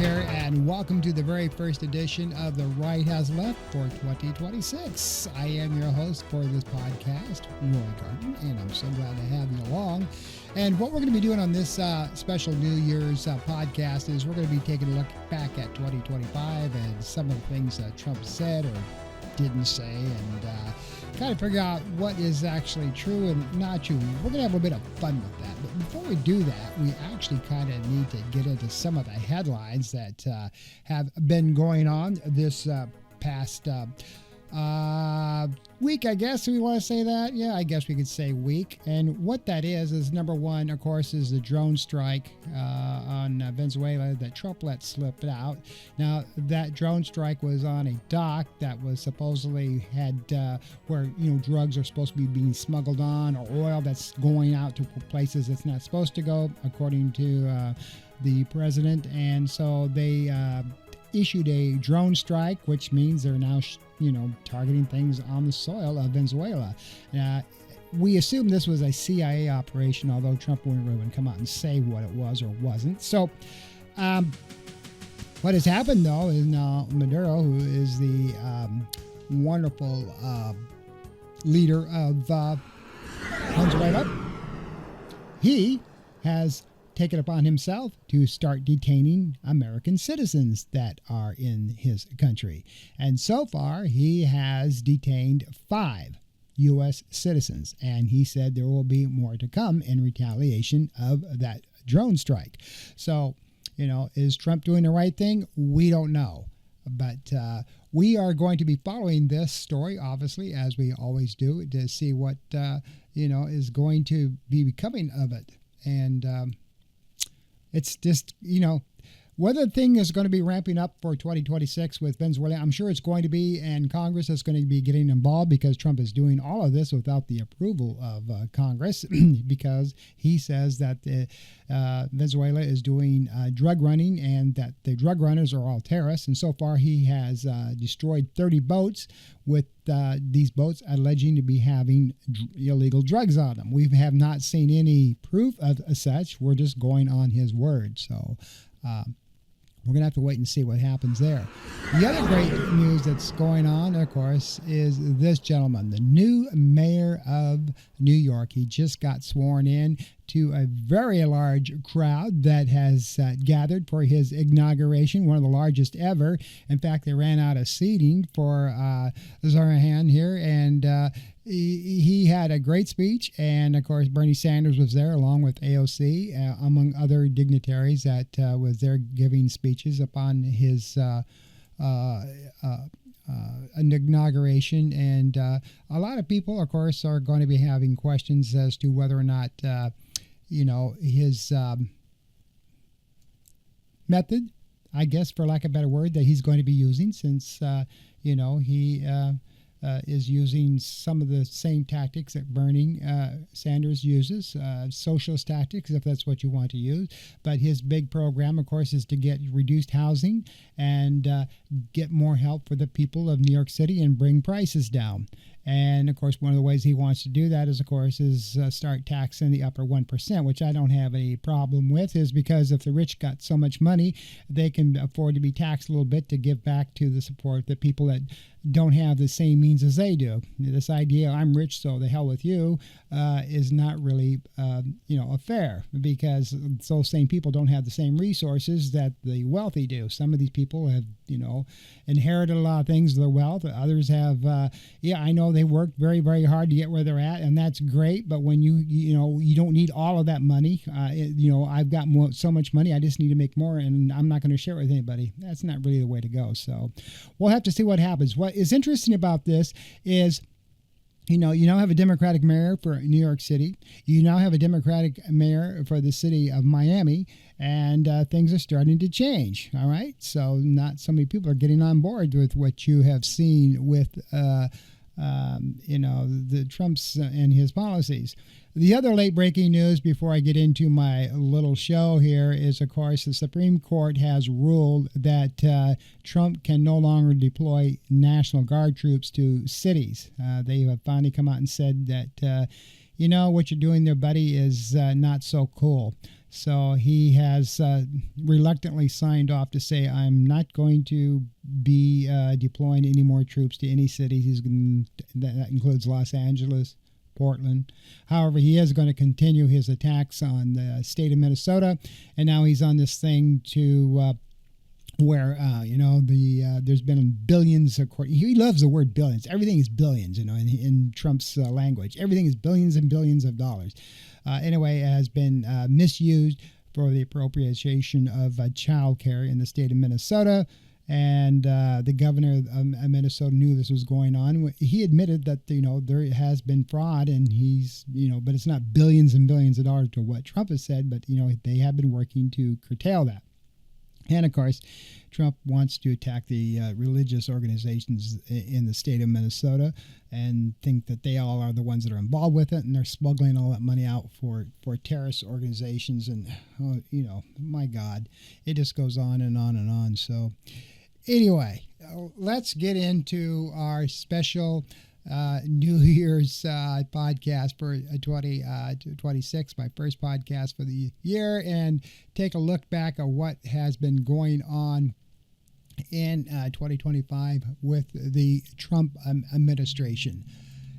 here, and welcome to the very first edition of The Right Has Left for 2026. I am your host for this podcast, Roy Garden, and I'm so glad to have you along. And what we're going to be doing on this special New Year's podcast is we're going to be taking a look back at 2025 and some of the things that Trump said or didn't say, and kind of figure out what is actually true and not true. We're going to have a bit of fun with that. But before we do that, we actually kind of need to get into some of the headlines that have been going on this past week, I guess we want to say that. Yeah, I guess we could say week. And what that is number one, of course, is the drone strike on Venezuela that Trump let slip out. Now, that drone strike was on a dock that was supposedly had where, drugs are supposed to be being smuggled on, or oil that's going out to places it's not supposed to go, according to the president. And so they issued a drone strike, which means they're now targeting things on the soil of Venezuela. We assume this was a CIA operation, although Trump wouldn't really come out and say what it was or wasn't. So what has happened, though, is now Maduro, who is the wonderful leader of Venezuela, he has taken upon himself to start detaining American citizens that are in his country. And so far, he has detained 5 U.S. citizens. And he said there will be more to come in retaliation of that drone strike. So, is Trump doing the right thing? We don't know. But we are going to be following this story, obviously, as we always do, to see what, is going to be becoming of it. And it's just, whether the thing is going to be ramping up for 2026 with Venezuela, I'm sure it's going to be, and Congress is going to be getting involved because Trump is doing all of this without the approval of Congress because he says that Venezuela is doing drug running and that the drug runners are all terrorists. And so far he has destroyed 30 boats with these boats alleging to be having illegal drugs on them. We have not seen any proof of such. We're just going on his word. So we're going to have to wait and see what happens there. The other great news that's going on, of course, is this gentleman, the new mayor of New York. He just got sworn in to a very large crowd that has gathered for his inauguration, one of the largest ever. In fact, they ran out of seating for Zarahan here, and he had a great speech. And, of course, Bernie Sanders was there along with AOC, among other dignitaries that was there giving speeches upon his an inauguration. And a lot of people, of course, are going to be having questions as to whether or not his method, I guess, for lack of a better word, that he's going to be using, since he is using some of the same tactics that Bernie Sanders uses, socialist tactics, if that's what you want to use. But his big program, of course, is to get reduced housing and get more help for the people of New York City and bring prices down. And, of course, one of the ways he wants to do that is, of course, start taxing the upper 1%, which I don't have any problem with, is because if the rich got so much money, they can afford to be taxed a little bit to give back to the support the people that don't have the same means as they do. This idea, I'm rich, so the hell with you, is not really, fair, because those same people don't have the same resources that the wealthy do. Some of these people have, inherited a lot of things, their wealth. Others have, I know they worked very, very hard to get where they're at, and that's great. But when you don't need all of that money. I've got so much money, I just need to make more, and I'm not going to share it with anybody. That's not really the way to go. So we'll have to see what happens. What is interesting about this is, you now have a Democratic mayor for New York City. You now have a Democratic mayor for the city of Miami, and things are starting to change. All right, so not so many people are getting on board with what you have seen with, the Trumps and his policies. The other late-breaking news before I get into my little show here is, of course, the Supreme Court has ruled that Trump can no longer deploy National Guard troops to cities. They have finally come out and said that, what you're doing there, buddy, is not so cool. So he has reluctantly signed off to say, I'm not going to be deploying any more troops to any cities. That includes Los Angeles, Portland. However, he is going to continue his attacks on the state of Minnesota. And now he's on this thing to where there's been billions of he loves the word billions. Everything is billions, in Trump's language. Everything is billions and billions of dollars. Anyway, it has been misused for the appropriation of child care in the state of Minnesota. And the governor of Minnesota knew this was going on. He admitted that, there has been fraud, and but it's not billions and billions of dollars to what Trump has said, but, they have been working to curtail that. And, of course, Trump wants to attack the religious organizations in the state of Minnesota and think that they all are the ones that are involved with it, and they're smuggling all that money out for terrorist organizations. And, my God, it just goes on and on and on. So, anyway, let's get into our special New Year's podcast for 2026, my first podcast for the year, and take a look back at what has been going on in 2025 with the Trump administration.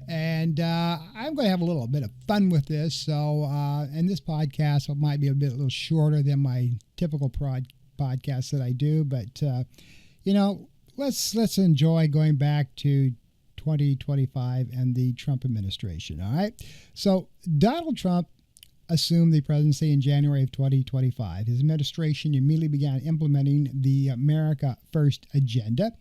And I'm going to have a little bit of fun with this. So, and this podcast might be a little shorter than my typical podcast that I do, but let's enjoy going back to 2025 and the Trump administration. All right. So Donald Trump assumed the presidency in January of 2025. His administration immediately began implementing the America First agenda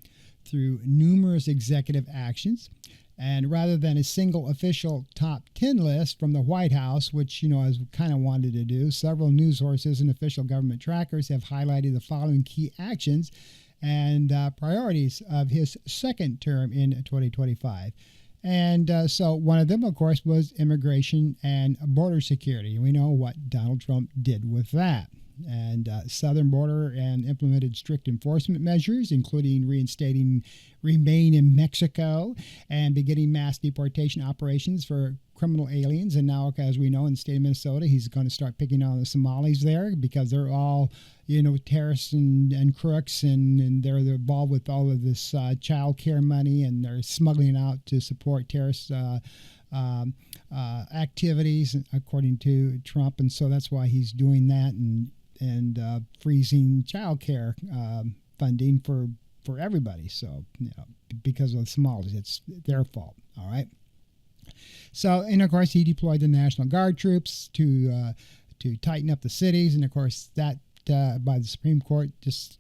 through numerous executive actions. And rather than a single official top 10 list from the White House, which, I kind of wanted to do, several news sources and official government trackers have highlighted the following key actions and priorities of his second term in 2025. And so one of them, of course, was immigration and border security. We know what Donald Trump did with that. And southern border and implemented strict enforcement measures, including reinstating Remain in Mexico and beginning mass deportation operations for criminal aliens. And now, as we know, in the state of Minnesota, he's going to start picking on the Somalis there because they're all, terrorists and crooks, and they're involved with all of this child care money, and they're smuggling out to support terrorist activities, according to Trump. And so that's why he's doing that and freezing child care funding for everybody. So, because of the Somalis, it's their fault. All right. So, and of course, he deployed the National Guard troops to tighten up the cities. And of course, that by the Supreme Court just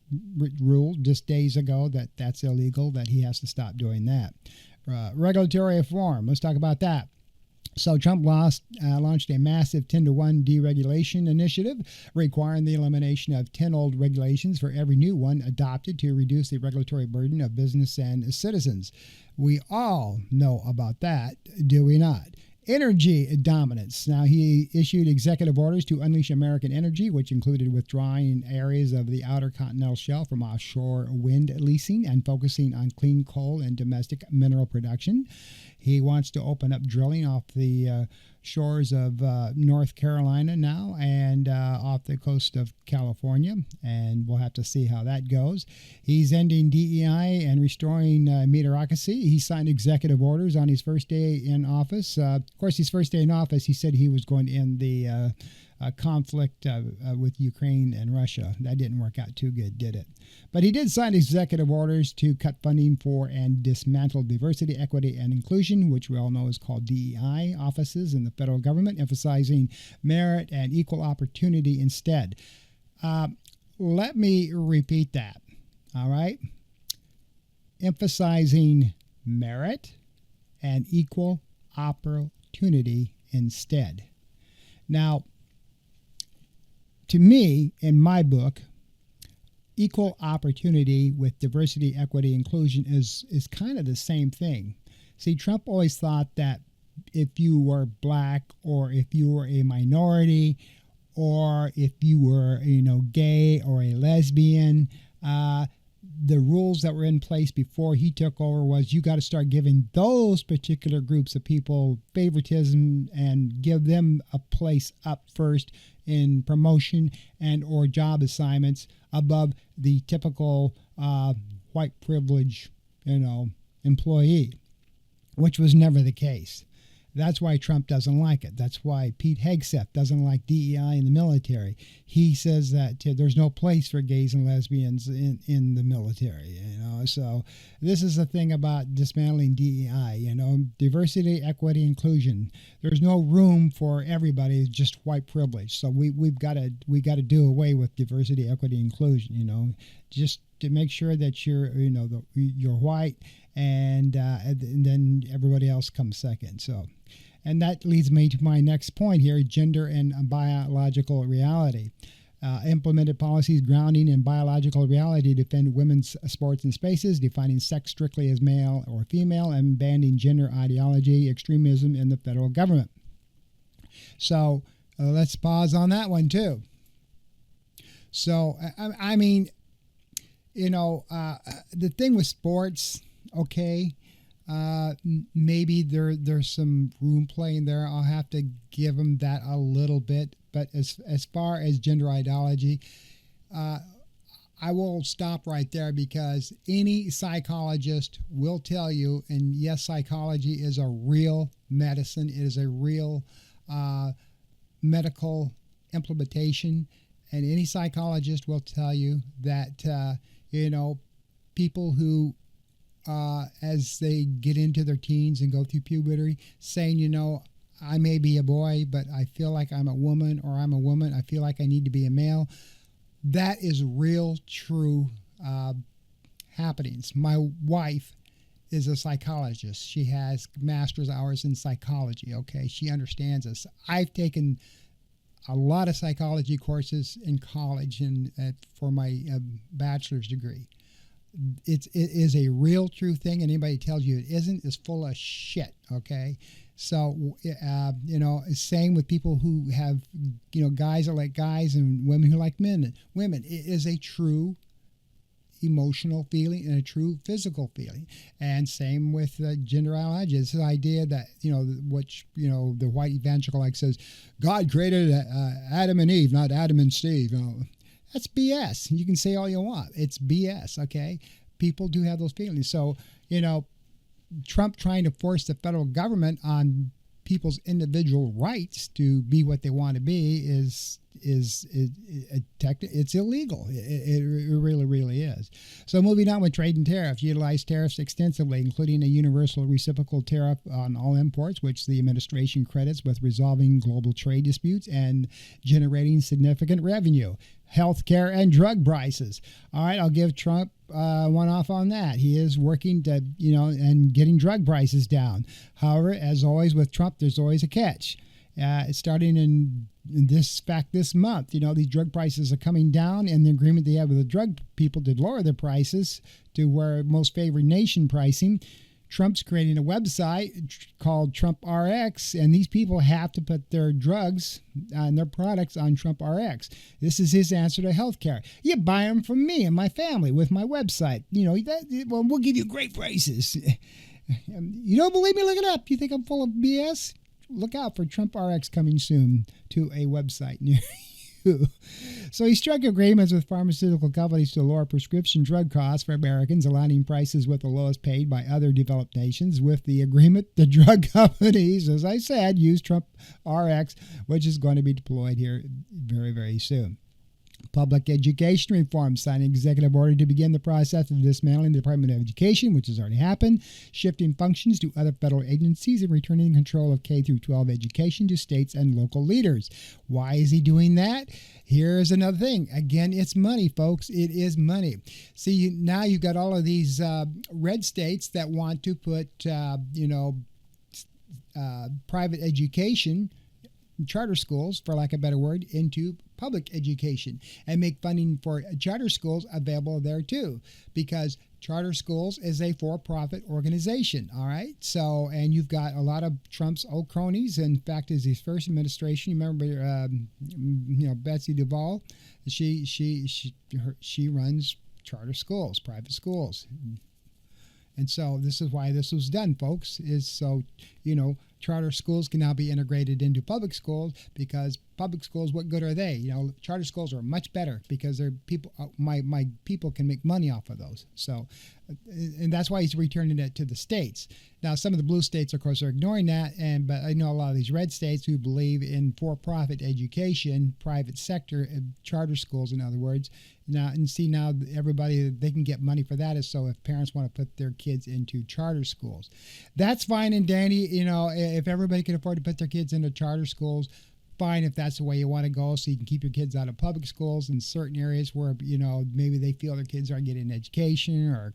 ruled just days ago that that's illegal, that he has to stop doing that. Regulatory reform. Let's talk about that. So Trump launched a massive 10-to-1 deregulation initiative requiring the elimination of 10 old regulations for every new one adopted to reduce the regulatory burden of business and citizens. We all know about that, do we not? Energy dominance. Now, he issued executive orders to unleash American energy, which included withdrawing areas of the outer continental shelf from offshore wind leasing and focusing on clean coal and domestic mineral production. He wants to open up drilling off the shores of North Carolina now and off the coast of California, and we'll have to see how that goes. He's ending DEI and restoring meritocracy. He signed executive orders on his first day in office. Of course, his first day in office, he said he was going to end the conflict with Ukraine and Russia. That didn't work out too good, did it? But he did sign executive orders to cut funding for and dismantle diversity, equity, and inclusion, which we all know is called DEI offices in the federal government, emphasizing merit and equal opportunity instead. Let me repeat that, all right? Emphasizing merit and equal opportunity instead. Now, to me, in my book, equal opportunity with diversity, equity, inclusion is kind of the same thing. See, Trump always thought that if you were black or if you were a minority or if you were, gay or a lesbian, the rules that were in place before he took over was you got to start giving those particular groups of people favoritism and give them a place up first in promotion and or job assignments above the typical white privilege, employee, which was never the case. That's why Trump doesn't like it. That's why Pete Hegseth doesn't like DEI in the military. He says that there's no place for gays and lesbians in the military. So this is the thing about dismantling DEI. Diversity, equity, inclusion. There's no room for everybody. It's just white privilege. So we've got to do away with diversity, equity, inclusion. Just to make sure that you're white, and then everybody else comes second. So. And that leads me to my next point here, gender and biological reality. Implemented policies grounding in biological reality defend women's sports and spaces, defining sex strictly as male or female, and banning gender ideology, extremism in the federal government. So let's pause on that one too. So, I mean, the thing with sports, okay, maybe there's some room playing there. I'll have to give them that a little bit. But as far as gender ideology, I will stop right there, because any psychologist will tell you, and yes, psychology is a real medicine. It is a real medical implementation. And any psychologist will tell you that, people who as they get into their teens and go through puberty, saying, I may be a boy, but I feel like I'm a woman, or I'm a woman, I feel like I need to be a male. That is real, true happenings. My wife is a psychologist. She has master's hours in psychology, okay? She understands this. I've taken a lot of psychology courses in college and for my bachelor's degree. It is a real true thing, and anybody tells you it isn't is full of shit, okay? So, same with people who have, guys are like guys and women who like women. It is a true emotional feeling and a true physical feeling. And same with gender ideology. It's the idea that, the white evangelical says, God created Adam and Eve, not Adam and Steve. That's BS. You can say all you want. It's BS, okay? People do have those feelings. So, Trump trying to force the federal government on people's individual rights to be what they want to be is it's illegal. It really, really is. So moving on with trade and tariffs, utilize tariffs extensively, including a universal reciprocal tariff on all imports, which the administration credits with resolving global trade disputes and generating significant revenue. Healthcare and drug prices. All right, I'll give Trump one off on that. He is working to, and getting drug prices down. However, as always with Trump, there's always a catch. Starting in this month, these drug prices are coming down, and the agreement they have with the drug people to lower their prices to where most favored nation pricing. Trump's creating a website called Trump RX, and these people have to put their drugs and their products on Trump RX. This is his answer to healthcare. You buy them from me and my family with my website. We'll give you great prices. You don't believe me? Look it up. You think I'm full of BS? Look out for Trump RX coming soon to a website near you. So he struck agreements with pharmaceutical companies to lower prescription drug costs for Americans, aligning prices with the lowest paid by other developed nations. With the agreement, the drug companies, as I said, use Trump RX, which is going to be deployed here very, very soon. Public education reform, signing an executive order to begin the process of dismantling the Department of Education, which has already happened, shifting functions to other federal agencies, and returning control of K through 12 education to states and local leaders. Why is he doing that? Here's another thing. Again, it's money, folks. It is money. See, now you've got all of these red states that want to put, private education, charter schools, for lack of a better word, into public education, and make funding for charter schools available there too, because charter schools is a for-profit organization. All right, so, and you've got a lot of Trump's old cronies. In fact, as his first administration, you remember Betsy DeVos, she runs charter schools, private schools. And so this is why this was done, folks, is so, charter schools can now be integrated into public schools, because public schools, what good are they? Charter schools are much better because they're people, my people can make money off of those. So, and that's why he's returning it to the states. Now, some of the blue states, of course, are ignoring that. But I know a lot of these red states who believe in for-profit education, private sector, charter schools, in other words. Now everybody, they can get money for that. Is so if parents want to put their kids into charter schools, that's fine and dandy. If everybody can afford to put their kids into charter schools, fine, if that's the way you want to go, so you can keep your kids out of public schools in certain areas where, maybe they feel their kids aren't getting an education, or,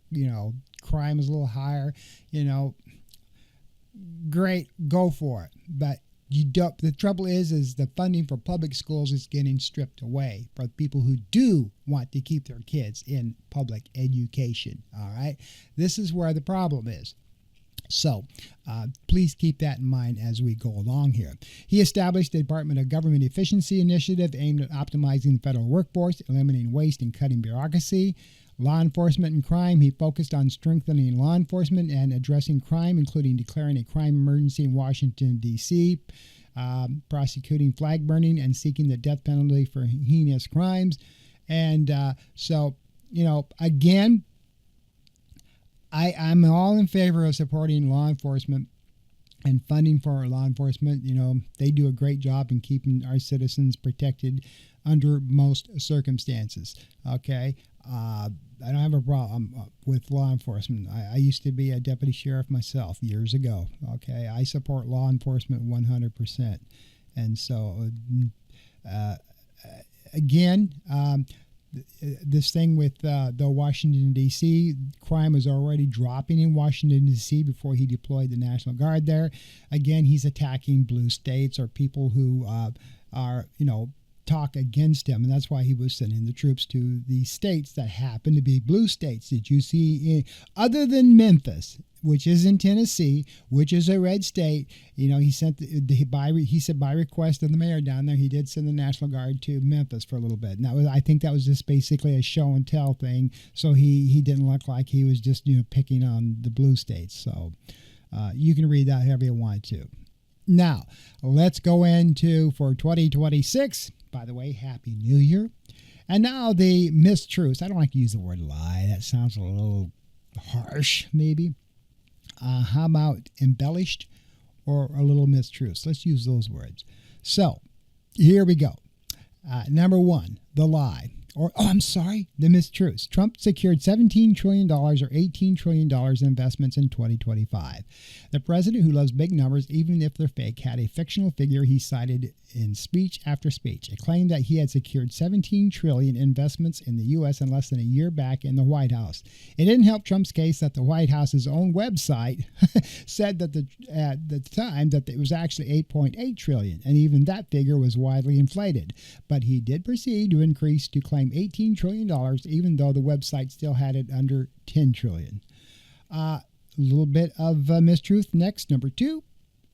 crime is a little higher, great, go for it. But the trouble is the funding for public schools is getting stripped away for people who do want to keep their kids in public education. All right. This is where the problem is. So please keep that in mind as we go along here. He established the Department of Government Efficiency Initiative aimed at optimizing the federal workforce, eliminating waste, and cutting bureaucracy. Law enforcement and crime. He focused on strengthening law enforcement and addressing crime, including declaring a crime emergency in Washington, D.C., prosecuting flag burning, and seeking the death penalty for heinous crimes. And again, I'm all in favor of supporting law enforcement and funding for our law enforcement. They do a great job in keeping our citizens protected under most circumstances. Okay. I don't have a problem with law enforcement. I used to be a deputy sheriff myself years ago. Okay. I support law enforcement 100%. And so, again, this thing with the Washington, D.C., crime was already dropping in Washington, D.C. before he deployed the National Guard there. Again, he's attacking blue states or people who are, talk against him, and that's why he was sending the troops to the states that happen to be blue states. Did you see, other than Memphis, which is in Tennessee, which is a red state, he sent he said by request of the mayor down there, he did send the National Guard to Memphis for a little bit. And I think that was just basically a show and tell thing, so he didn't look like he was just picking on the blue states. So you can read that however you want to. Now let's go into for 2026. By the way, Happy New Year. And now the mistruths. I don't like to use the word lie. That sounds a little harsh, maybe. How about embellished or a little mistruths? Let's use those words. So here we go. Number one, the lie. The mistruths. Trump secured $17 trillion or $18 trillion in investments in 2025. The president, who loves big numbers, even if they're fake, had a fictional figure he cited in speech after speech. A claim that he had secured $17 trillion investments in the U.S. in less than a year back in the White House. It didn't help Trump's case that the White House's own website said that at the time that it was actually $8.8 trillion, and even that figure was widely inflated. But he did proceed to increase to claim $18 trillion, even though the website still had it under $10 trillion. A little bit of mistruth next. Number two,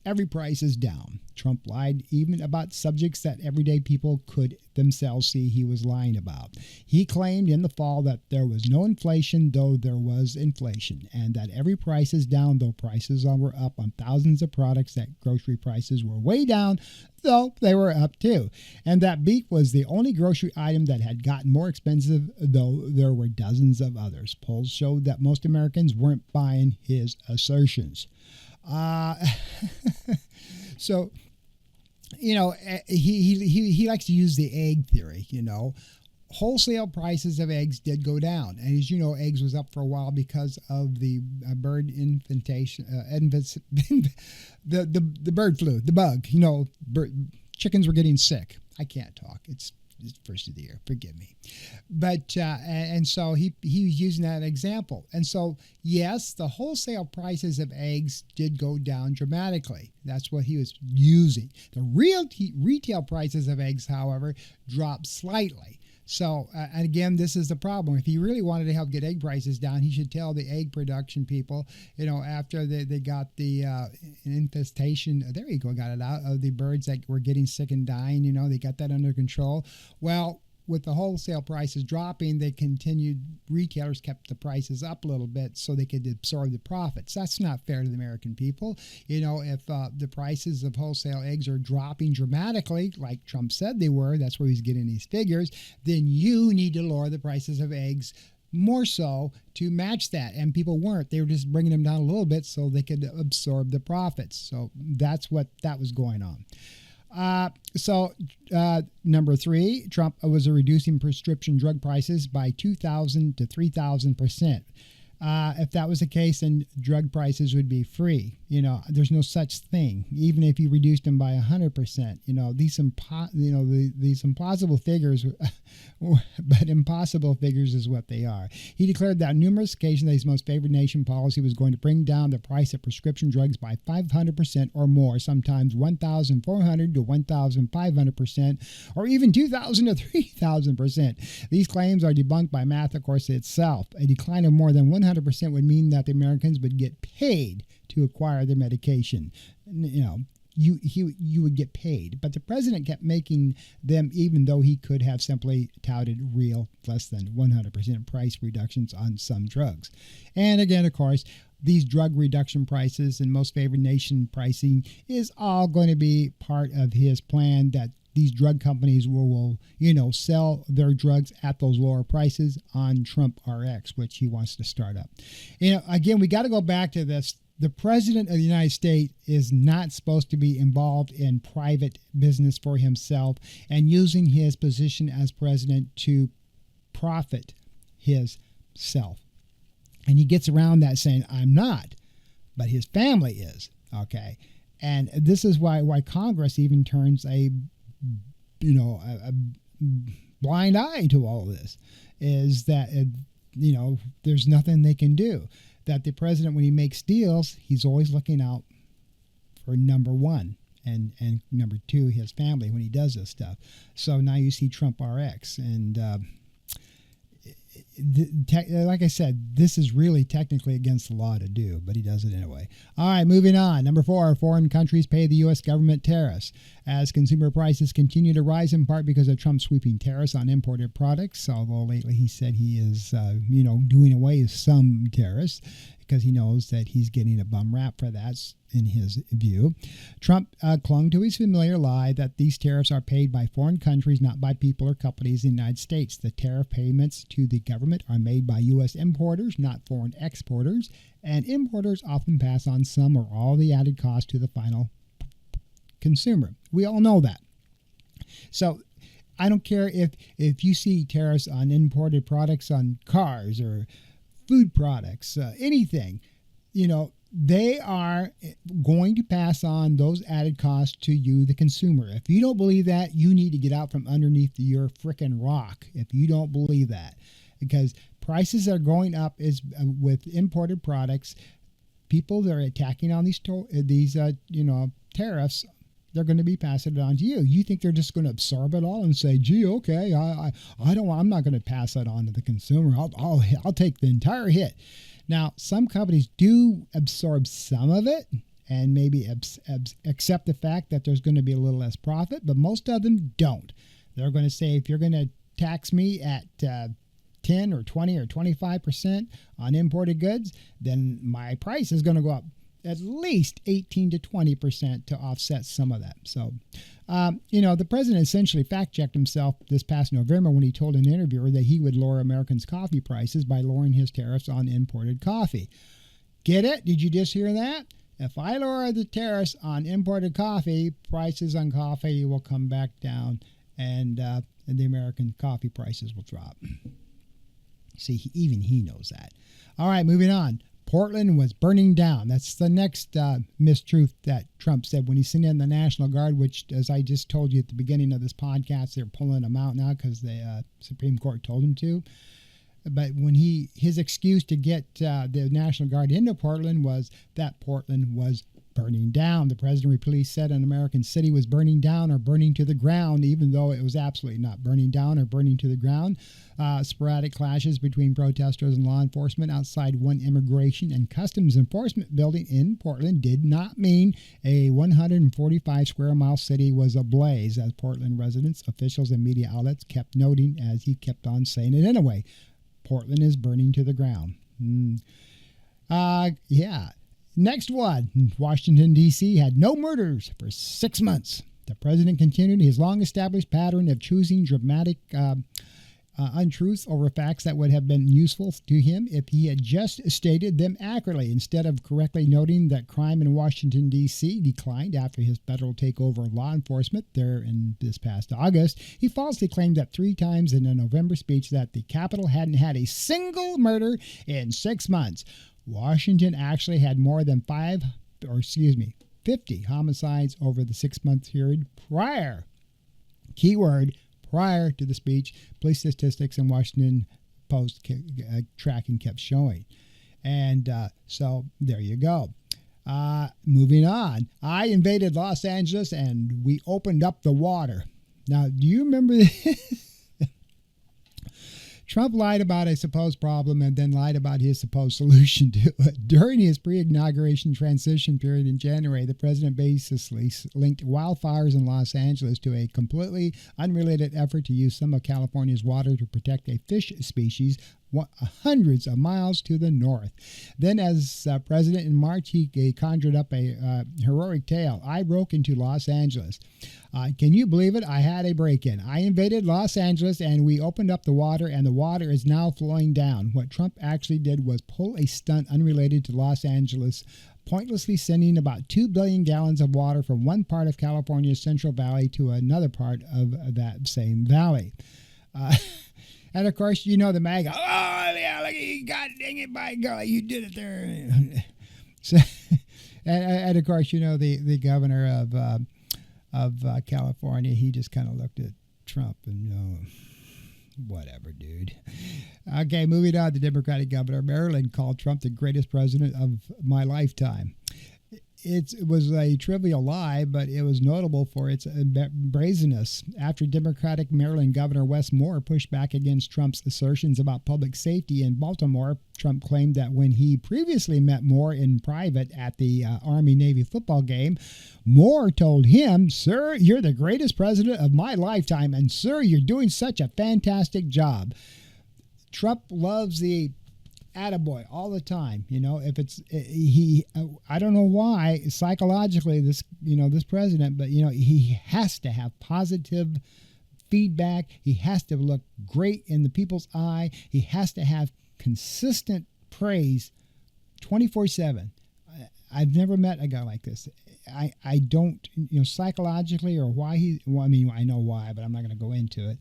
every price is down. Trump lied even about subjects that everyday people could themselves see he was lying about. He claimed in the fall that there was no inflation, though there was inflation, and that every price is down, though prices were up on thousands of products, that grocery prices were way down, though they were up too, and that beef was the only grocery item that had gotten more expensive, though there were dozens of others. Polls showed that most Americans weren't buying his assertions. So, he likes to use the egg theory. Wholesale prices of eggs did go down, and as you know, eggs was up for a while because of the bird infantation, the bird flu, the bug. Chickens were getting sick. I can't talk. It's first of the year. Forgive me. But and so he was using that example. And so, yes, the wholesale prices of eggs did go down dramatically. That's what he was using. The real retail prices of eggs, however, dropped slightly. So, and again, this is the problem. If he really wanted to help get egg prices down, he should tell the egg production people, after they got the infestation, there you go, got it out, of the birds that were getting sick and dying, they got that under control. Well, with the wholesale prices dropping, retailers kept the prices up a little bit so they could absorb the profits. That's not fair to the American people. If the prices of wholesale eggs are dropping dramatically, like Trump said they were, that's where he's getting these figures, then you need to lower the prices of eggs more so to match that. And people weren't. They were just bringing them down a little bit so they could absorb the profits. So that's what that was going on. Number 3, Trump was reducing prescription drug prices by 2,000 to 3,000%. If that was the case, then drug prices would be free. There's no such thing. Even if you reduced them by 100%, these implausible figures, but impossible figures is what they are. He declared that on numerous occasions that his most favored nation policy was going to bring down the price of prescription drugs by 500% or more, sometimes 1,400 to 1,500%, or even 2,000 to 3,000%. These claims are debunked by math, of course, itself. A decline of more than 100% would mean that the Americans would get paid to acquire their medication. You would get paid. But the president kept making them, even though he could have simply touted real less than 100% price reductions on some drugs. And again, of course, these drug reduction prices and most favored nation pricing is all going to be part of his plan, that these drug companies will sell their drugs at those lower prices on Trump RX, which he wants to start up. Again, we got to go back to this. The president of the United States is not supposed to be involved in private business for himself and using his position as president to profit himself. And he gets around that saying, I'm not, but his family is. Okay. And this is why Congress even turns a blind eye to all of this, is that, there's nothing they can do. That the president, when he makes deals, he's always looking out for number one and number two, his family, when he does this stuff. So now you see Trump RX. And like I said, this is really technically against the law to do, but he does it anyway. All right, moving on. Number 4, foreign countries pay the U.S. government tariffs as consumer prices continue to rise, in part because of Trump's sweeping tariffs on imported products, although lately he said he is, doing away with some tariffs because he knows that he's getting a bum rap for that, in his view. Trump clung to his familiar lie that these tariffs are paid by foreign countries, not by people or companies in the United States. The tariff payments to the government are made by U.S. importers, not foreign exporters, and importers often pass on some or all the added cost to the final consumer. We all know that. So I don't care if you see tariffs on imported products on cars or food products, anything, they are going to pass on those added costs to you, the consumer. If you don't believe that, you need to get out from underneath your frickin' rock if you don't believe that. Because prices are going up with imported products. People that are attacking on these tariffs, they're going to be passing it on to you. You think they're just going to absorb it all and say, gee, okay, I'm not going to pass that on to the consumer. I'll take the entire hit. Now, some companies do absorb some of it and maybe accept the fact that there's going to be a little less profit, but most of them don't. They're going to say, if you're going to tax me at 10 or 20 or 25% on imported goods, then my price is going to go up at least 18 to 20% to offset some of that. So, the president essentially fact-checked himself this past November when he told an interviewer that he would lower Americans' coffee prices by lowering his tariffs on imported coffee. Get it? Did you just hear that? If I lower the tariffs on imported coffee, prices on coffee will come back down, and the American coffee prices will drop. See, even he knows that. All right, moving on. Portland was burning down. That's the next mistruth that Trump said when he sent in the National Guard, which, as I just told you at the beginning of this podcast, they're pulling them out now because the Supreme Court told him to. But when his excuse to get the National Guard into Portland was that Portland was burning down. The president repeatedly said an American city was burning down or burning to the ground, even though it was absolutely not burning down or burning to the ground. Sporadic clashes between protesters and law enforcement outside one immigration and customs enforcement building in Portland did not mean a 145 square mile city was ablaze, as Portland residents, officials, and media outlets kept noting as he kept on saying it anyway. Portland is burning to the ground. Yeah. Next one. Washington, D.C. had no murders for 6 months. The president continued his long-established pattern of choosing dramatic untruths over facts that would have been useful to him if he had just stated them accurately, instead of correctly noting that crime in Washington, D.C. declined after his federal takeover of law enforcement there in this past August. He falsely claimed that 3 times in a November speech that the Capitol hadn't had a single murder in 6 months. Washington actually had more than 50 homicides over the 6-month period prior. Keyword, prior to the speech. Police statistics in Washington Post tracking kept showing. And so there you go. Moving on. I invaded Los Angeles and we opened up the water. Now, do you remember this? Trump lied about a supposed problem and then lied about his supposed solution to it. During his pre-inauguration transition period in January, the president basically linked wildfires in Los Angeles to a completely unrelated effort to use some of California's water to protect a fish species hundreds of miles to the north. Then, as president in March, he conjured up a heroic tale. I broke into Los Angeles. Can you believe it? I had a break-in. I invaded Los Angeles and we opened up the water, and the water is now flowing down. What Trump actually did was pull a stunt unrelated to Los Angeles, pointlessly sending about 2 billion gallons of water from one part of California's Central Valley to another part of that same valley. And of course, you know the MAGA. Oh, yeah, look, God dang it, by golly, you did it there. So, and of course, you know the governor of California. He just kind of looked at Trump and whatever, dude. Okay, moving on. The Democratic governor of Maryland called Trump the greatest president of my lifetime. It was a trivial lie, but it was notable for its brazenness. After Democratic Maryland Governor Wes Moore pushed back against Trump's assertions about public safety in Baltimore, Trump claimed that when he previously met Moore in private at the Army-Navy football game, Moore told him, "Sir, you're the greatest president of my lifetime, and sir, you're doing such a fantastic job." Trump loves the attaboy all the time. You know, if it's I don't know why psychologically this president, but he has to have positive feedback. He has to look great in the people's eye. He has to have consistent praise 24/7. I've never met a guy like this. I don't, psychologically or why I know why, but I'm not going to go into it.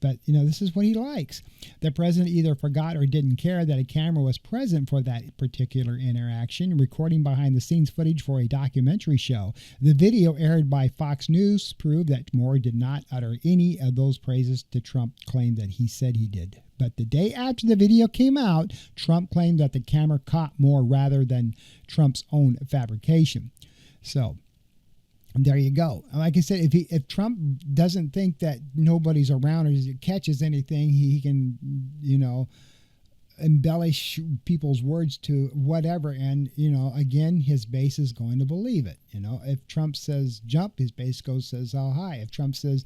But, this is what he likes. The president either forgot or didn't care that a camera was present for that particular interaction, recording behind the scenes footage for a documentary show. The video aired by Fox News proved that Moore did not utter any of those praises to Trump claimed that he said he did. But the day after the video came out, Trump claimed that the camera caught Moore rather than Trump's own fabrication. So there you go. Like I said, if Trump doesn't think that nobody's around or catches anything, he can, embellish people's words to whatever. And, again, his base is going to believe it. If Trump says jump, his base says how high. If Trump says,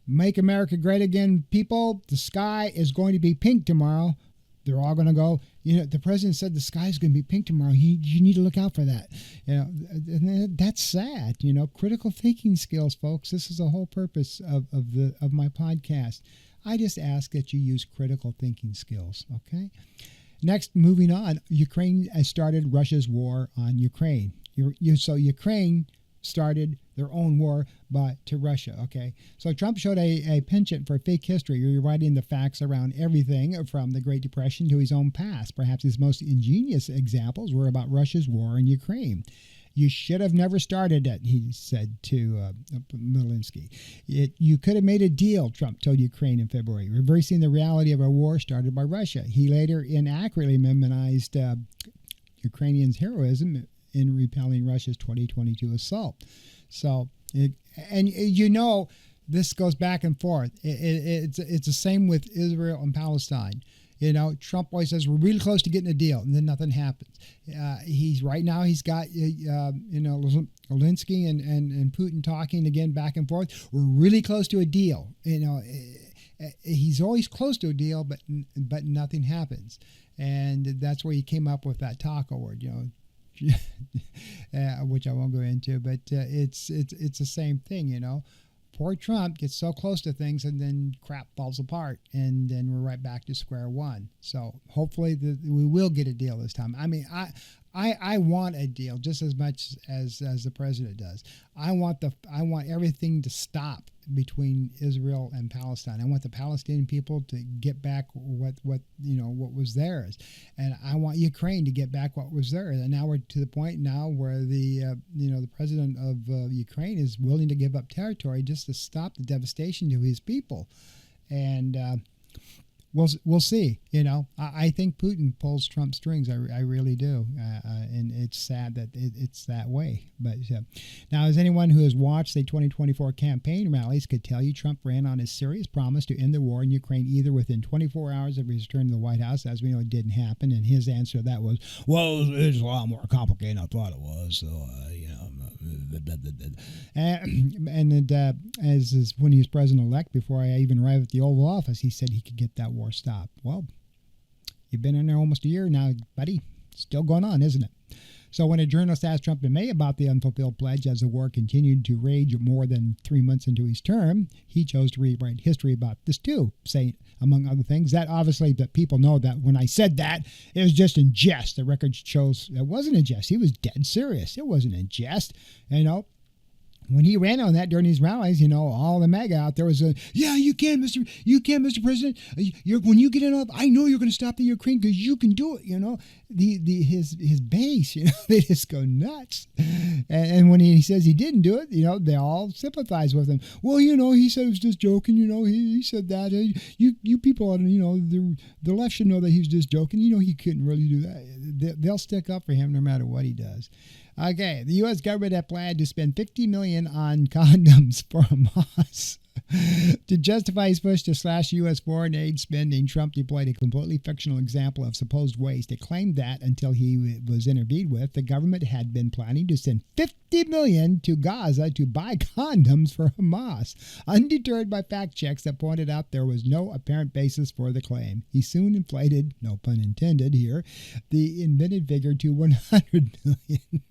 make America great again, people, the sky is going to be pink tomorrow, they're all going to go, the president said the sky is going to be pink tomorrow. You need to look out for that. And that's sad. Critical thinking skills, folks. This is the whole purpose of my podcast. I just ask that you use critical thinking skills. Okay. Next, moving on, Ukraine has started Russia's war on Ukraine. So Ukraine started their own war to Russia, okay? So Trump showed a penchant for fake history, rewriting the facts around everything from the Great Depression to his own past. Perhaps his most ingenious examples were about Russia's war in Ukraine. You should have never started it, he said to Zelensky. You could have made a deal, Trump told Ukraine in February, reversing the reality of a war started by Russia. He later inaccurately minimized Ukrainians' heroism in repelling Russia's 2022 assault. So, this goes back and forth. It's the same with Israel and Palestine. Trump always says we're really close to getting a deal, and then nothing happens. He's got Zelensky and Putin talking again back and forth. We're really close to a deal. He's always close to a deal, but nothing happens, and that's where he came up with that taco word. Which I won't go into, but it's the same thing. Poor Trump gets so close to things and then crap falls apart, and then we're right back to square one. So hopefully we will get a deal this time. I mean, I want a deal just as much as the president does. I want everything to stop between Israel and Palestine. I want the Palestinian people to get back what was theirs, and I want Ukraine to get back what was theirs. And now we're to the point now where the president of Ukraine is willing to give up territory just to stop the devastation to his people, and we'll see. I think Putin pulls Trump strings. I really do, and it's sad that it's that way. But now, as anyone who has watched the 2024 campaign rallies could tell you, Trump ran on his serious promise to end the war in Ukraine either within 24 hours of his return to the White House. As we know, it didn't happen, and his answer to that was, "Well, it's a lot more complicated than I thought it was." So, as when he was president-elect, before I even arrived at the Oval Office, he said he could get that war stopped. Well, you've been in there almost a year now, buddy. Still going on, isn't it? So when a journalist asked Trump in May about the unfulfilled pledge as the war continued to rage more than 3 months into his term, he chose to rewrite history about this too, saying, among other things, that obviously that people know that when I said that, it was just in jest. The record shows it wasn't in jest. He was dead serious. It wasn't in jest. When he ran on that during these rallies, all the MAGA out there was you can, Mr. President. When you get in, I know you're going to stop the Ukraine because you can do it. His base, they just go nuts. And when he says he didn't do it, they all sympathize with him. Well, he said it was just joking. He said that. You people, the left should know that he was just joking. He couldn't really do that. They'll stick up for him no matter what he does. Okay, the U.S. government had planned to spend $50 million on condoms for Hamas. To justify his push to slash U.S. foreign aid spending, Trump deployed a completely fictional example of supposed waste. It claimed that, until he was interviewed with, the government had been planning to send $50 million to Gaza to buy condoms for Hamas, undeterred by fact checks that pointed out there was no apparent basis for the claim. He soon inflated, no pun intended here, the invented figure to $100 million.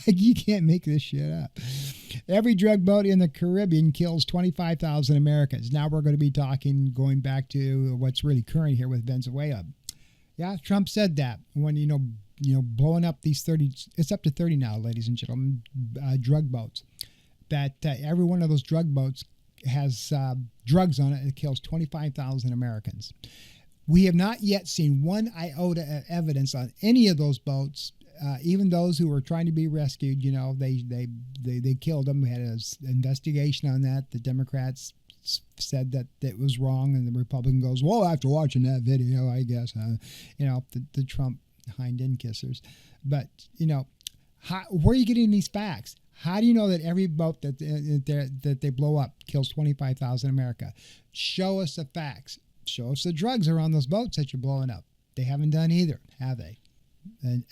You can't make this shit up. Every drug boat in the Caribbean kills 25,000 Americans. Now we're going to be going back to what's really current here with Venezuela. Yeah, Trump said that when, blowing up these 30, it's up to 30 now, ladies and gentlemen, drug boats. That every one of those drug boats has drugs on it. It kills 25,000 Americans. We have not yet seen one iota of evidence on any of those boats. Even those who were trying to be rescued, they killed them. We had an investigation on that. The Democrats said that it was wrong, and the Republican goes, well, after watching that video, I guess, the Trump hind end kissers. But, where are you getting these facts? How do you know that every boat that they blow up kills 25,000 in America? Show us the facts. Show us the drugs are on those boats that you're blowing up. They haven't done either, have they? And,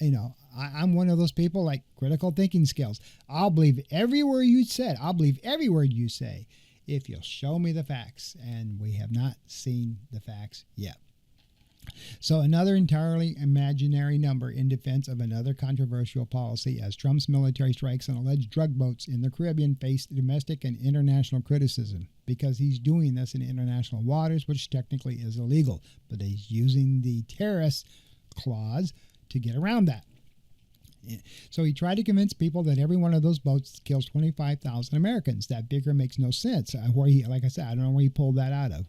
I'm one of those people like critical thinking skills. I'll believe every word you said. I'll believe every word you say if you'll show me the facts. And we have not seen the facts yet. So another entirely imaginary number in defense of another controversial policy, as Trump's military strikes on alleged drug boats in the Caribbean face domestic and international criticism because he's doing this in international waters, which technically is illegal. But he's using the terrorist clause to get around that. So he tried to convince people that every one of those boats kills 25,000 Americans. That figure makes no sense. Like I said, I don't know where he pulled that out of.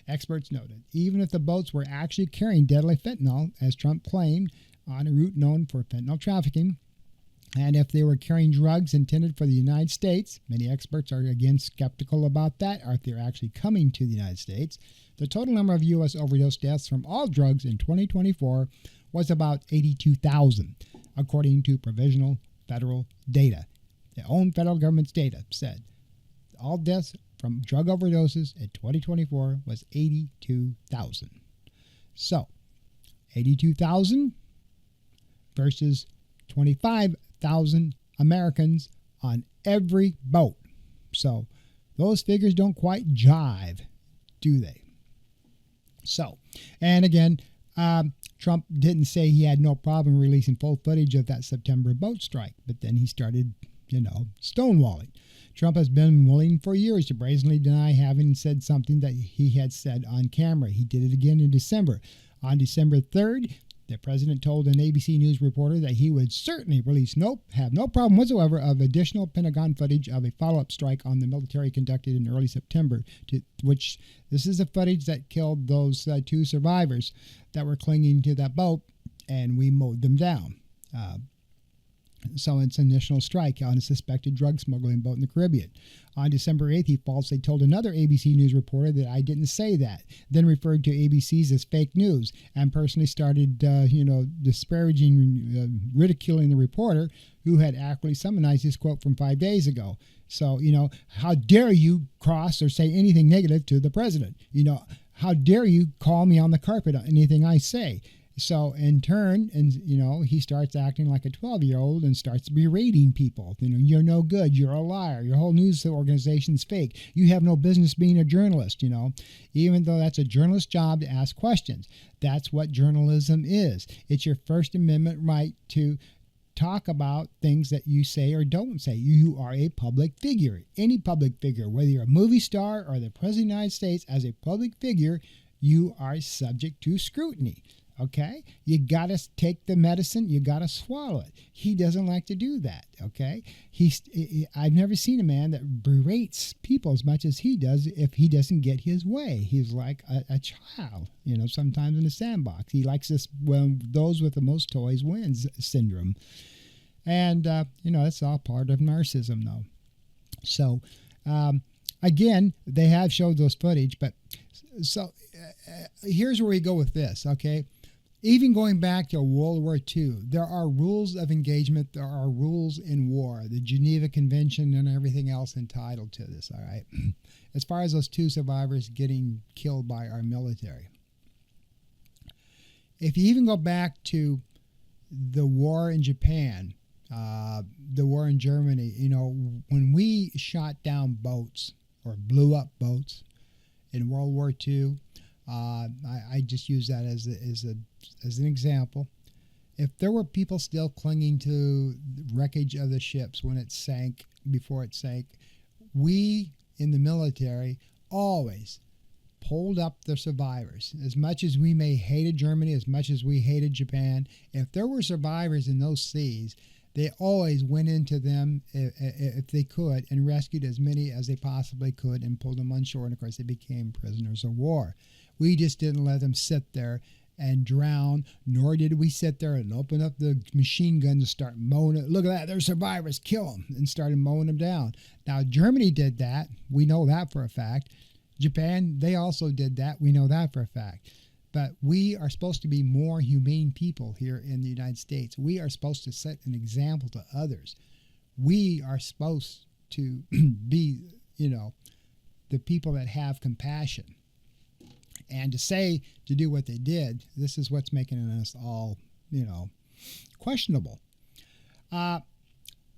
Experts noted, even if the boats were actually carrying deadly fentanyl, as Trump claimed, on a route known for fentanyl trafficking, and if they were carrying drugs intended for the United States, many experts are again skeptical about that, or if they're actually coming to the United States, the total number of U.S. overdose deaths from all drugs in 2024 was about 82,000, according to provisional federal data. The own federal government's data said all deaths from drug overdoses in 2024 was 82,000. So, 82,000 versus 25,000 Americans on every boat. So, those figures don't quite jive, do they? So, and again, Trump didn't say he had no problem releasing full footage of that September boat strike, but then he started, stonewalling. Trump has been willing for years to brazenly deny having said something that he had said on camera. He did it again in December. On December 3rd, the president told an ABC News reporter that he would certainly release have no problem whatsoever of additional Pentagon footage of a follow-up strike on the military conducted in early September, which this is the footage that killed those two survivors that were clinging to that boat, and we mowed them down. So it's an initial strike on a suspected drug smuggling boat in the Caribbean. On December 8th, he falsely told another ABC News reporter that I didn't say that, then referred to ABC's as fake news, and personally started, disparaging, ridiculing the reporter who had accurately summarized his quote from 5 days ago. So, how dare you cross or say anything negative to the president? How dare you call me on the carpet on anything I say? So in turn, he starts acting like a 12-year-old and starts berating people. You're no good. You're a liar. Your whole news organization's fake. You have no business being a journalist, even though that's a journalist's job to ask questions. That's what journalism is. It's your First Amendment right to talk about things that you say or don't say. You are a public figure. Any public figure, whether you're a movie star or the President of the United States, as a public figure, you are subject to scrutiny. Okay, you got to take the medicine. You got to swallow it. He doesn't like to do that. Okay, I've never seen a man that berates people as much as he does if he doesn't get his way. He's like a child, sometimes in a sandbox. He likes this those with the most toys wins syndrome. And, that's all part of narcissism, though. So, again, they have showed those footage, but here's where we go with this, okay? Even going back to World War II, there are rules of engagement. There are rules in war, the Geneva Convention and everything else entitled to this, all right? As far as those two survivors getting killed by our military. If you even go back to the war in Japan, the war in Germany, when we shot down boats or blew up boats in World War II, I just use that as an example. If there were people still clinging to the wreckage of the ships when it sank, before it sank, we in the military always pulled up the survivors. As much as we may hated Germany, as much as we hated Japan, if there were survivors in those seas, they always went into them if they could and rescued as many as they possibly could and pulled them on shore. And of course, they became prisoners of war. We just didn't let them sit there and drown, nor did we sit there and open up the machine gun to start mowing it. Look at that, they're survivors, kill them, and started mowing them down. Now, Germany did that. We know that for a fact. Japan, they also did that. We know that for a fact. But we are supposed to be more humane people here in the United States. We are supposed to set an example to others. We are supposed to be, the people that have compassion. And to do what they did, this is what's making us all, questionable.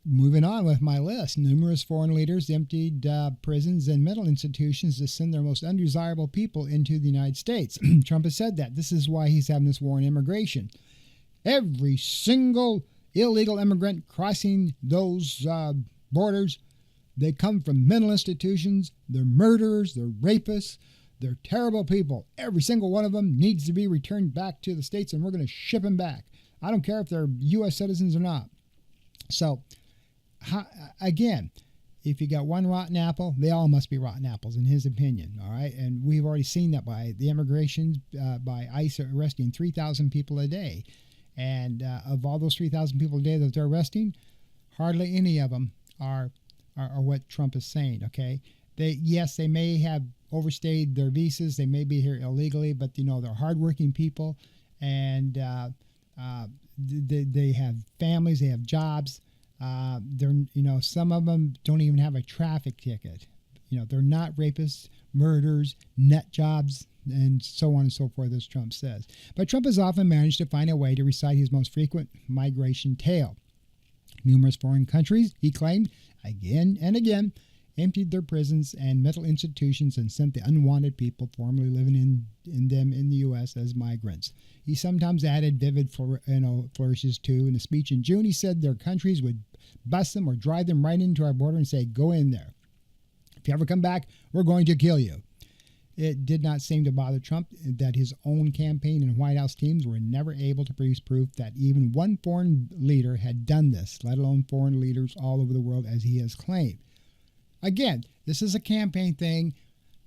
Moving on with my list, numerous foreign leaders emptied prisons and mental institutions to send their most undesirable people into the United States. Trump has said that. This is why he's having this war on immigration. Every single illegal immigrant crossing those borders, they come from mental institutions. They're murderers. They're rapists. They're terrible people. Every single one of them needs to be returned back to the States, and we're going to ship them back. I don't care if they're U.S. citizens or not. So, again, if you got one rotten apple, they all must be rotten apples, in his opinion. All right, and we've already seen that by the immigration, by ICE arresting 3,000 people a day, and of all those 3,000 people a day that they're arresting, hardly any of them are what Trump is saying. Okay, they may have overstayed their visas, they may be here illegally, but they're hardworking people, and They have families, they have jobs. Some of them don't even have a traffic ticket. They're not rapists, murderers, nut jobs, and so on and so forth, as Trump says. But Trump has often managed to find a way to recite his most frequent migration tale. Numerous foreign countries, he claimed, again and again, emptied their prisons and mental institutions and sent the unwanted people formerly living in them in the U.S. as migrants. He sometimes added vivid flourishes too. In a speech in June, he said their countries would bust them or drive them right into our border and say, go in there. If you ever come back, we're going to kill you. It did not seem to bother Trump that his own campaign and White House teams were never able to produce proof that even one foreign leader had done this, let alone foreign leaders all over the world as he has claimed. Again, this is a campaign thing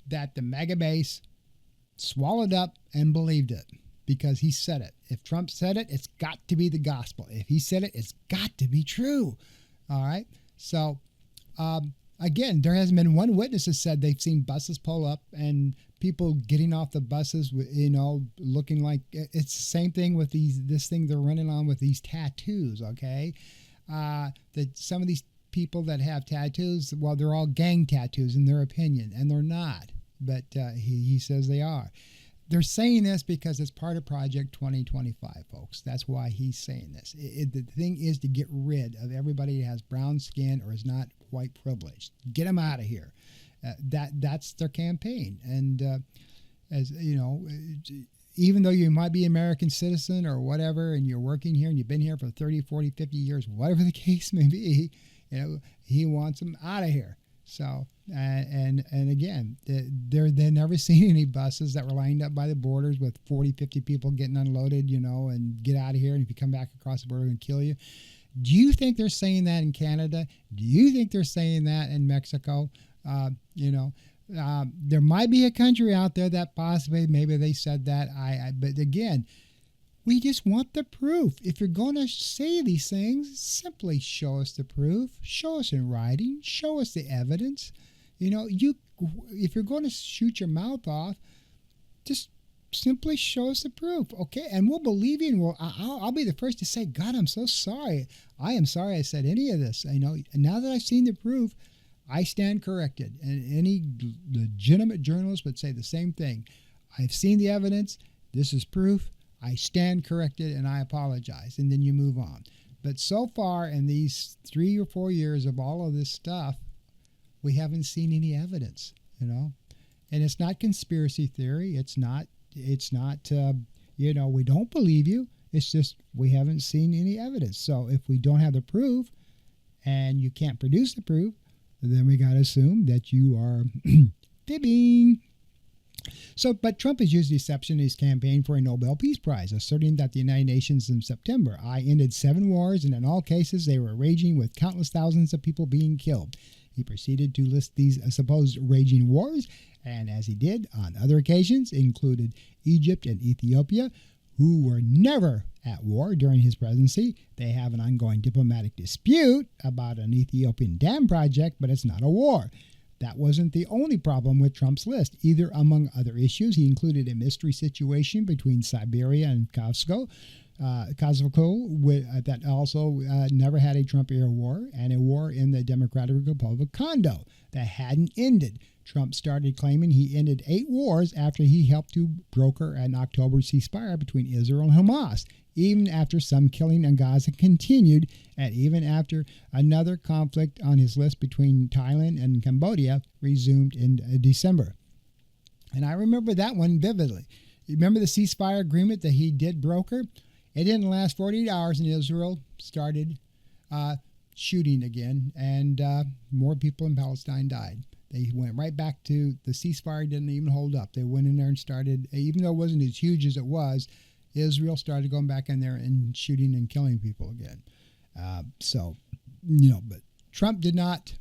that the mega base swallowed up and believed it because he said it. If Trump said it, it's got to be the gospel. If he said it, it's got to be true. All right? So, again, there hasn't been one witness that said they've seen buses pull up and people getting off the buses, looking like it's the same thing with this thing they're running on with these tattoos, okay? That some of these people that have tattoos, well, they're all gang tattoos in their opinion, and they're not, but he says they are. They're saying this because it's part of Project 2025, folks. That's why he's saying this. The thing is to get rid of everybody that has brown skin or is not white privileged. Get them out of here. That's their campaign. And as you know, even though you might be an American citizen or whatever, and you're working here and you've been here for 30, 40, 50 years, whatever the case may be, he wants them out of here. So, and again, they've never seen any buses that were lined up by the borders with 40, 50 people getting unloaded, and get out of here. And if you come back across the border, we're going to kill you. Do you think they're saying that in Canada? Do you think they're saying that in Mexico? There might be a country out there that possibly, maybe they said that. But again, we just want the proof. If you're going to say these things, simply show us the proof. Show us in writing. Show us the evidence. If you're going to shoot your mouth off, just simply show us the proof, okay? And we'll believe you. And I'll be the first to say, God, I'm so sorry. I am sorry I said any of this. And now that I've seen the proof, I stand corrected. And any legitimate journalist would say the same thing. I've seen the evidence. This is proof. I stand corrected and I apologize. And then you move on. But so far in these 3 or 4 years of all of this stuff, we haven't seen any evidence, And it's not conspiracy theory. It's not, we don't believe you. It's just we haven't seen any evidence. So if we don't have the proof and you can't produce the proof, then we got to assume that you are fibbing. But Trump has used deception in his campaign for a Nobel Peace Prize, asserting that the United Nations in September, I ended 7 wars, and in all cases they were raging with countless thousands of people being killed. He proceeded to list these supposed raging wars, and as he did on other occasions, included Egypt and Ethiopia, who were never at war during his presidency. They have an ongoing diplomatic dispute about an Ethiopian dam project, but it's not a war. That wasn't the only problem with Trump's list. Either among other issues, he included a mystery situation between Siberia and Kosovo, that also never had a Trump-era war, and a war in the Democratic Republic of Congo that hadn't ended. Trump started claiming he ended 8 wars after he helped to broker an October ceasefire between Israel and Hamas, even after some killing in Gaza continued, and even after another conflict on his list between Thailand and Cambodia resumed in December. And I remember that one vividly. You remember the ceasefire agreement that he did broker? It didn't last 48 hours, and Israel started shooting again, and more people in Palestine died. They went right back to the ceasefire, didn't even hold up. They went in there and started, even though it wasn't as huge as it was, Israel started going back in there and shooting and killing people again. But Trump did not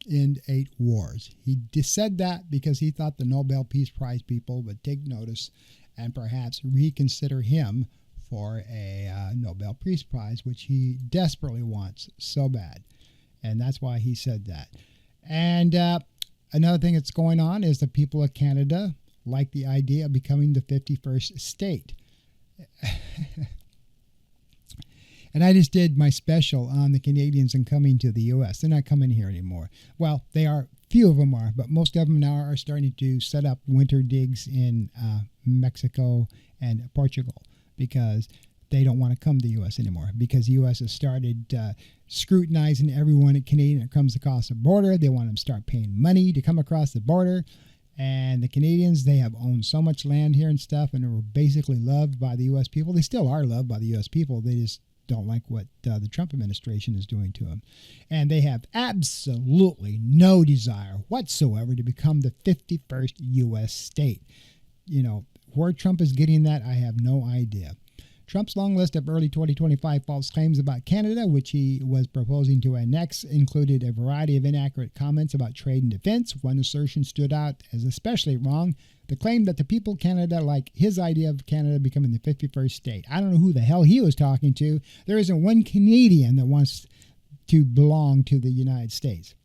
end 8 wars. He said that because he thought the Nobel Peace Prize people would take notice and perhaps reconsider him for a Nobel Peace Prize, which he desperately wants so bad. And that's why he said that. And another thing that's going on is the people of Canada like the idea of becoming the 51st state. And I just did my special on the Canadians and coming to the U.S. They're not coming here anymore. Well, they are. Few of them are, but most of them now are starting to set up winter digs in Mexico and Portugal because they don't want to come to the U.S. anymore, because the U.S. has started scrutinizing everyone Canadian that comes across the border. They want them to start paying money to come across the border. And the Canadians, they have owned so much land here and stuff, and were basically loved by the U.S. people. They still are loved by the U.S. people. They just don't like what the Trump administration is doing to them. And they have absolutely no desire whatsoever to become the 51st U.S. state. You know, where Trump is getting that, I have no idea. Trump's long list of early 2025 false claims about Canada, which he was proposing to annex, included a variety of inaccurate comments about trade and defense. One assertion stood out as especially wrong: the claim that the people of Canada like his idea of Canada becoming the 51st state. I don't know who the hell he was talking to. There isn't one Canadian that wants to belong to the United States.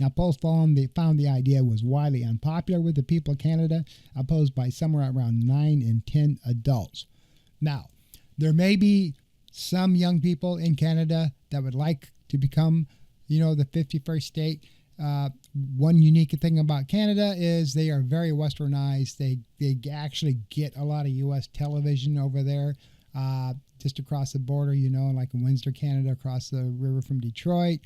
Now, polls found the idea was widely unpopular with the people of Canada, opposed by somewhere around 9 in 10 adults. Now, there may be some young people in Canada that would like to become, the 51st state. One unique thing about Canada is they are very westernized. They actually get a lot of U.S. television over there, just across the border, like in Windsor, Canada, across the river from Detroit,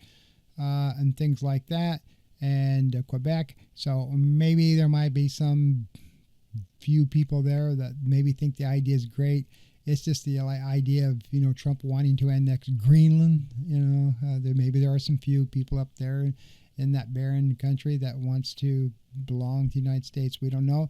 and things like that, and Quebec. So maybe there might be some few people there that maybe think the idea is great. It's just the idea of, Trump wanting to annex Greenland. Maybe there are some few people up there in that barren country that wants to belong to the United States. We don't know.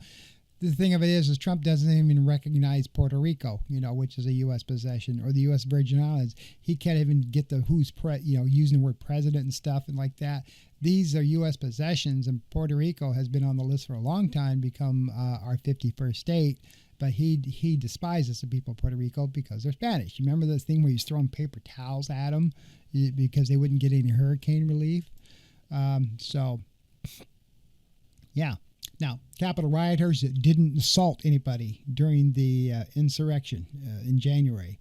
The thing of it is Trump doesn't even recognize Puerto Rico, which is a U.S. possession, or the U.S. Virgin Islands. He can't even get the using the word president and stuff and like that. These are U.S. possessions, and Puerto Rico has been on the list for a long time, become our 51st state. But he despises the people of Puerto Rico because they're Spanish. You remember this thing where he's throwing paper towels at them because they wouldn't get any hurricane relief? Yeah. Now, Capitol rioters didn't assault anybody during the insurrection in January.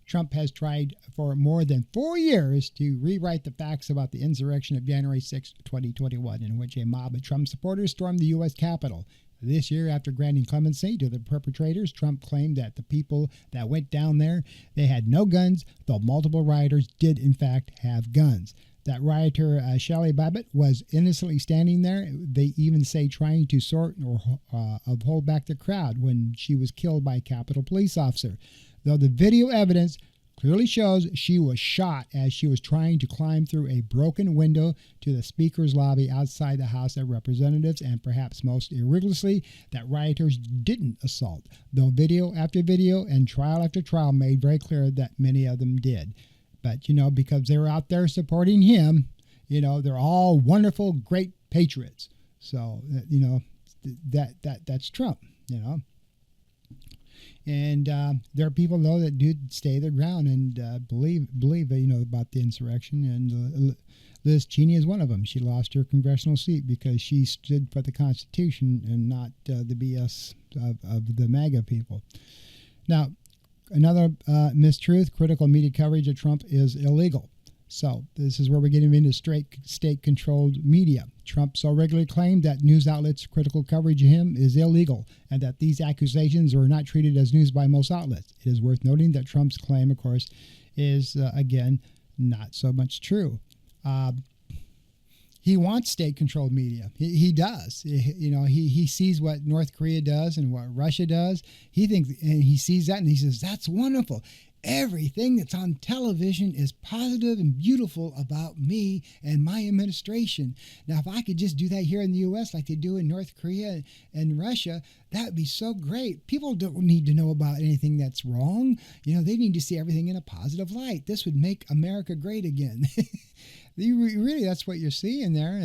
Trump has tried for more than 4 years to rewrite the facts about the insurrection of January 6, 2021, in which a mob of Trump supporters stormed the U.S. Capitol. This year, after granting clemency to the perpetrators, Trump claimed that the people that went down there, they had no guns, though multiple rioters did, in fact, have guns. That rioter, Shelley Babbitt, was innocently standing there. They even say trying to sort or hold back the crowd when she was killed by a Capitol police officer. Though the video evidence clearly shows she was shot as she was trying to climb through a broken window to the Speaker's lobby outside the House of Representatives, and perhaps most irregularly, that rioters didn't assault, though video after video and trial after trial made very clear that many of them did. But, because they were out there supporting him, they're all wonderful, great patriots. So, that's Trump, And there are people, though, that do stay their ground and believe about the insurrection. And Liz Cheney is one of them. She lost her congressional seat because she stood for the Constitution and not the BS of the MAGA people. Now, another mistruth: critical media coverage of Trump is illegal. So this is where we're getting into straight state-controlled media. Trump so regularly claimed that news outlets' critical coverage of him is illegal, and that these accusations are not treated as news by most outlets. It is worth noting that Trump's claim, of course, is, again, not so much true. He wants state-controlled media. He does. He sees what North Korea does and what Russia does. He thinks, and he sees that, and he says, "That's wonderful. Everything that's on television is positive and beautiful about me and my administration. Now, if I could just do that here in the U.S. like they do in North Korea and Russia, that would be so great. People don't need to know about anything that's wrong. They need to see everything in a positive light. This would make America great again." Really, that's what you're seeing there.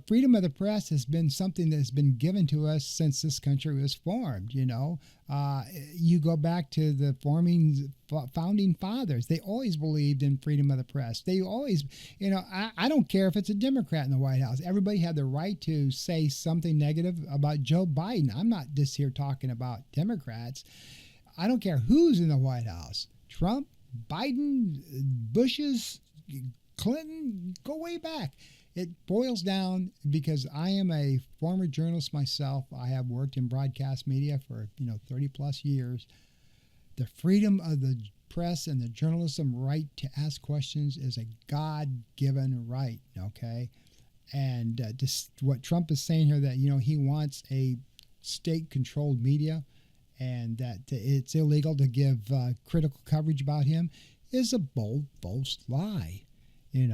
Freedom of the press has been something that has been given to us since this country was formed. You go back to the founding fathers. They always believed in freedom of the press. They always, I don't care if it's a Democrat in the White House. Everybody had the right to say something negative about Joe Biden. I'm not just here talking about Democrats. I don't care who's in the White House. Trump, Biden, Bush's, Clinton, go way back. It boils down, because I am a former journalist myself. I have worked in broadcast media for 30 plus years. The freedom of the press and the journalism right to ask questions is a God-given right, okay? And just what Trump is saying here, that he wants a state-controlled media and that it's illegal to give critical coverage about him, is a bold, false lie. It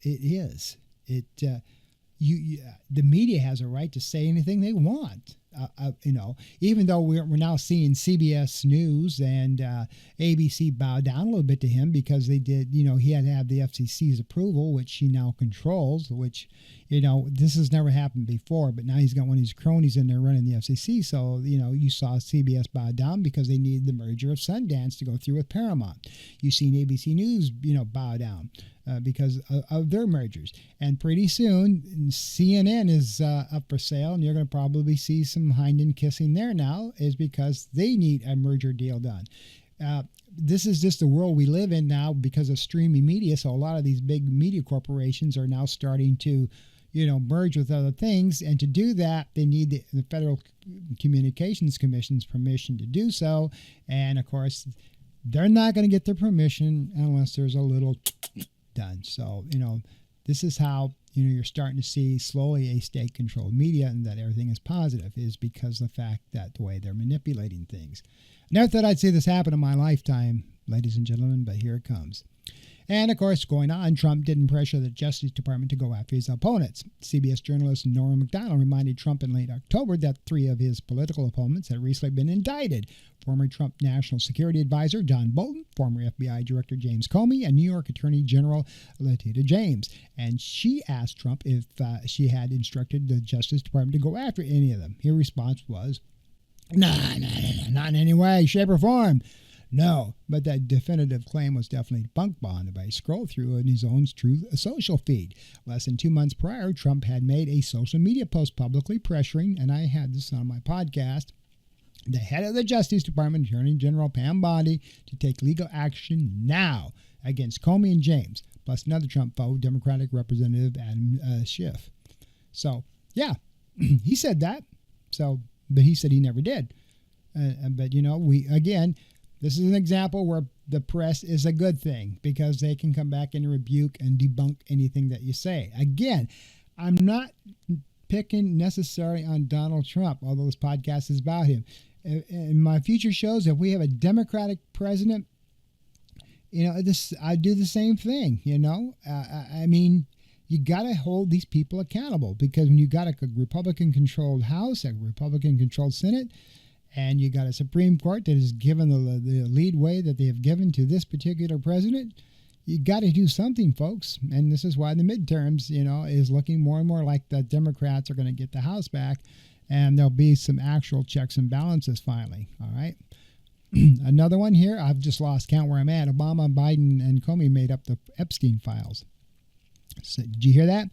is. The media has a right to say anything they want. Even though we're now seeing CBS News and ABC bow down a little bit to him, because they did, he had to have the FCC's approval, which he now controls, which, this has never happened before, but now he's got one of his cronies in there running the FCC. So, you saw CBS bow down because they needed the merger of Sundance to go through with Paramount. You've seen ABC News, bow down. Because of their mergers. And pretty soon, CNN is up for sale, and you're going to probably see some hind end kissing there now, is because they need a merger deal done. This is just the world we live in now because of streaming media, so a lot of these big media corporations are now starting to merge with other things, and to do that, they need the Federal Communications Commission's permission to do so, and of course, they're not going to get their permission unless there's a little done. So, this is how, you're starting to see slowly a state-controlled media, and that everything is positive, is because of the fact that the way they're manipulating things. Never thought I'd see this happen in my lifetime, ladies and gentlemen, but here it comes. And, of course, going on, Trump didn't pressure the Justice Department to go after his opponents. CBS journalist Norah MacDonald reminded Trump in late October that 3 of his political opponents had recently been indicted. Former Trump National Security Advisor John Bolton, former FBI Director James Comey, and New York Attorney General Letitia James. And she asked Trump if she had instructed the Justice Department to go after any of them. His response was, no, not in any way, shape, or form. No, but that definitive claim was definitely debunked by a scroll through in his own Truth Social feed. Less than 2 months prior, Trump had made a social media post publicly pressuring, and I had this on my podcast, the head of the Justice Department, Attorney General Pam Bondi, to take legal action now against Comey and James, plus another Trump foe, Democratic Representative Adam Schiff. So, yeah, he said that. So, but he said he never did. But, this is an example where the press is a good thing, because they can come back and rebuke and debunk anything that you say. Again, I'm not picking necessarily on Donald Trump, although this podcast is about him. In my future shows, if we have a Democratic president, I do the same thing. I mean, you got to hold these people accountable, because when you got a Republican-controlled House, a Republican-controlled Senate, and you got a Supreme Court that has given the lead way that they have given to this particular president, you got to do something, folks. And this is why the midterms, is looking more and more like the Democrats are going to get the House back, and there'll be some actual checks and balances finally. All right. Another one here, I've just lost count where I'm at. Obama, Biden, and Comey made up the Epstein files. So, did you hear that?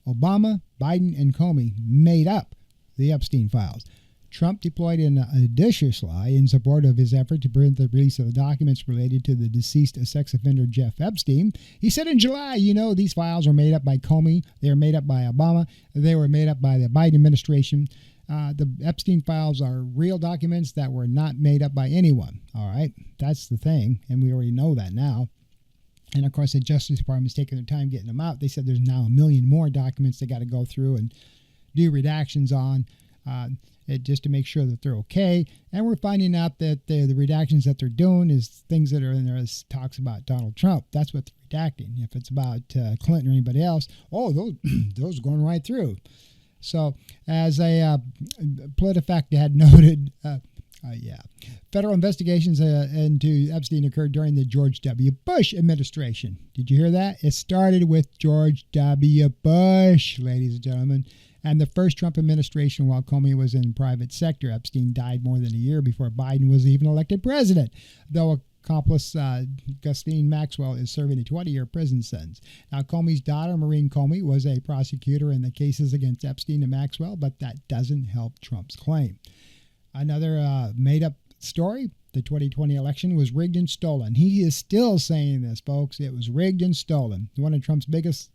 Obama, Biden, and Comey made up the Epstein files. Trump deployed an audacious lie in support of his effort to prevent the release of the documents related to the deceased sex offender Jeff Epstein. He said in July, these files were made up by Comey, they were made up by Obama, they were made up by the Biden administration. The Epstein files are real documents that were not made up by anyone. All right, that's the thing, and we already know that now. And of course, the Justice Department's taking their time getting them out. They said there's now 1 million more documents they got to go through and do redactions on. Just to make sure that they're okay. And we're finding out that the redactions that they're doing is things that are in there as talks about Donald Trump. That's what they're redacting. If it's about Clinton or anybody else, those are going right through. So as a PolitiFact had noted, federal investigations into Epstein occurred during the George W. Bush administration. Did you hear that? It started with George W. Bush, ladies and gentlemen. And the first Trump administration, while Comey was in private sector, Epstein died more than a year before Biden was even elected president, though accomplice Ghislaine Maxwell is serving a 20-year prison sentence. Now, Comey's daughter, Maureen Comey, was a prosecutor in the cases against Epstein and Maxwell, but that doesn't help Trump's claim. Another made-up story. The 2020 election was rigged and stolen. He is still saying this, folks. It was rigged and stolen. One of Trump's biggest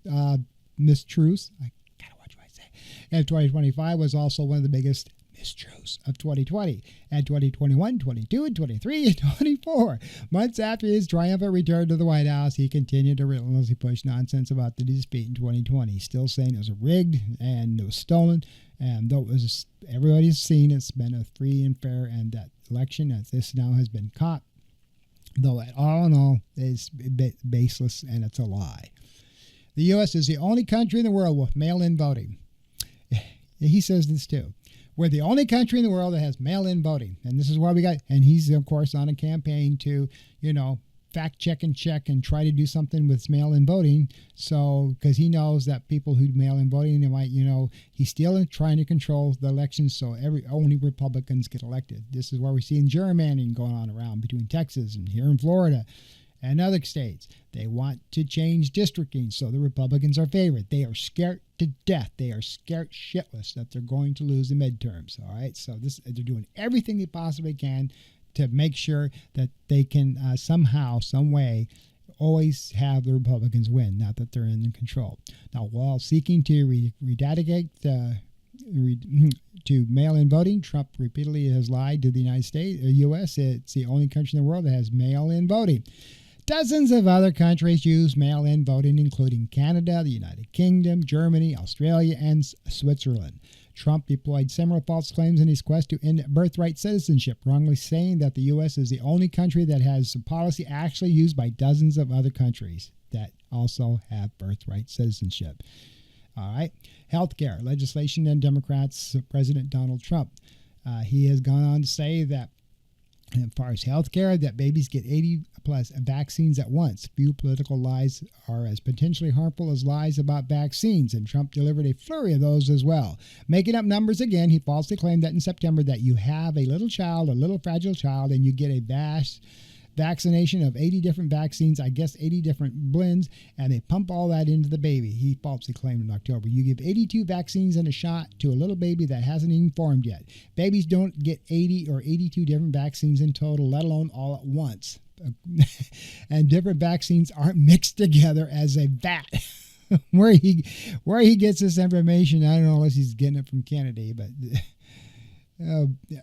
mistruths, I gotta watch what I say, and 2025 was also one of the biggest mistruths of 2020, and 2021, 22, and 23, and 24. Months after his triumphant return to the White House, he continued to relentlessly push nonsense about the defeat in 2020, still saying it was rigged and it was stolen, and though it was, everybody's seen it's been a free and fair, and that election as this now has been caught, though that all in all is baseless and it's a lie. The U.S. is the only country in the world with mail-in voting. He says this too. We're the only country in the world that has mail-in voting. And this is why we got, and he's, of course, on a campaign to, fact check and try to do something with mail-in voting. So, because he knows that people who mail-in voting, they might, he's still trying to control the elections so only Republicans get elected. This is why we're seeing gerrymandering going on around between Texas and here in Florida and other states. They want to change districting so the Republicans are favored. They are scared to death. They are scared shitless that they're going to lose the midterms. All right, so they're doing everything they possibly can to make sure that they can somehow, some way, always have the Republicans win, not that they're in control. Now, while seeking to eradicate to mail-in voting, Trump repeatedly has lied to the United States, U.S. It's the only country in the world that has mail-in voting. Dozens of other countries use mail-in voting, including Canada, the United Kingdom, Germany, Australia, and Switzerland. Trump deployed similar false claims in his quest to end birthright citizenship, wrongly saying that the U.S. is the only country that has a policy actually used by dozens of other countries that also have birthright citizenship. All right. Healthcare legislation and Democrats, President Donald Trump. He has gone on to say that as far as healthcare, that babies get 80 plus vaccines at once. Few political lies are as potentially harmful as lies about vaccines, and Trump delivered a flurry of those as well. Making up numbers again, he falsely claimed that in September that you have a little child, a little fragile child, and you get a vast vaccination of 80 different vaccines, I guess 80 different blends, and they pump all that into the baby. He falsely claimed in October. You give 82 vaccines and a shot to a little baby that hasn't even formed yet. Babies don't get 80 or 82 different vaccines in total, let alone all at once. And different vaccines aren't mixed together as a vat. Where he gets this information, I don't know unless he's getting it from Kennedy, but